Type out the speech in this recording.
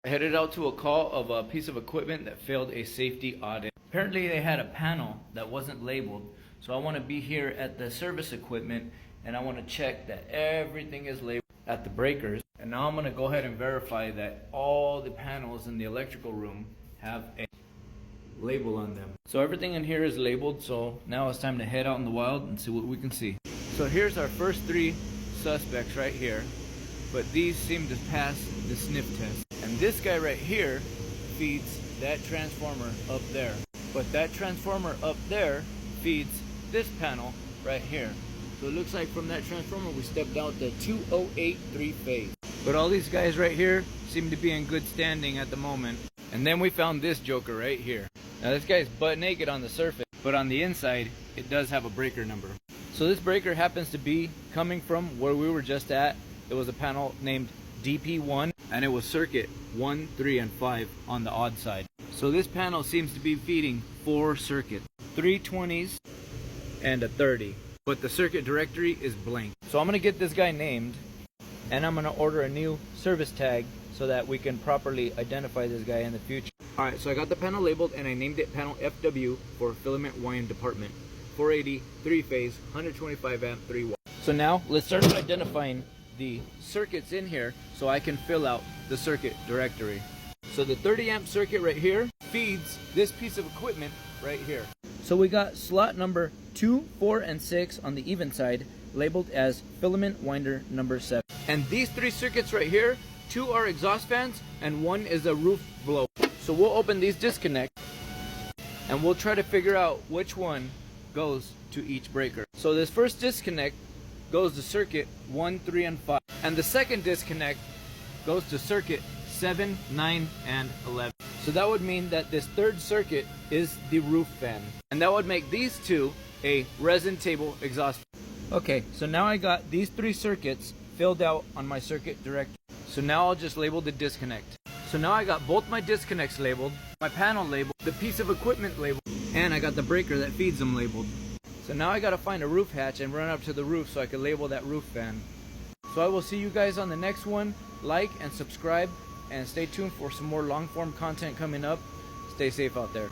I headed out to a call of a piece of equipment that failed a safety audit. Apparently they had a panel that wasn't labeled, so I want to be here at the service equipment and I want to check that everything is labeled at the breakers. And now I'm going to go ahead and verify that all the panels in the electrical room have a label on them. So everything in here is labeled, so now it's time to head out in the wild and see what we can see. So here's our first three suspects right here, but these seem to pass the sniff test. And this guy right here feeds that transformer up there, but that transformer up there feeds this panel right here. So it looks like from that transformer we stepped out the 208 3-phase. But all these guys right here seem to be in good standing at the moment. And then we found this joker right here. Now this guy's butt naked on the surface, but on the inside it does have a breaker number. So this breaker happens to be coming from where we were just at. It was a panel named DP1 and it was circuit 1, 3, and 5 on the odd side. So this panel seems to be feeding 4 circuits, 3 20s and a 30. But the circuit directory is blank. So I'm gonna get this guy named and I'm gonna order a new service tag so that we can properly identify this guy in the future. Alright, so I got the panel labeled and I named it panel FW for filament wind department. 480, 3-phase, 125 amp, 3 watt. So now let's start identifying the circuits in here so I can fill out the circuit directory. So the 30 amp circuit right here feeds this piece of equipment right here. So we got slot number 2, 4, and 6 on the even side labeled as filament winder number 7. And these 3 circuits right here, 2 are exhaust fans and 1 is a roof blower. So we'll open these disconnects and we'll try to figure out which one goes to each breaker. So this first disconnect goes to circuit 1, 3, and 5. And the second disconnect goes to circuit 7, 9, and 11. So that would mean that this third circuit is the roof fan. And that would make these two a resin table exhaust fan. Okay, so now I got these 3 circuits filled out on my circuit directory. So now I'll just label the disconnect. So now I got both my disconnects labeled, my panel labeled, the piece of equipment labeled, and I got the breaker that feeds them labeled. So now I gotta find a roof hatch and run up to the roof so I can label that roof fan. So I will see you guys on the next one. Like and subscribe and stay tuned for some more long form content coming up. Stay safe out there.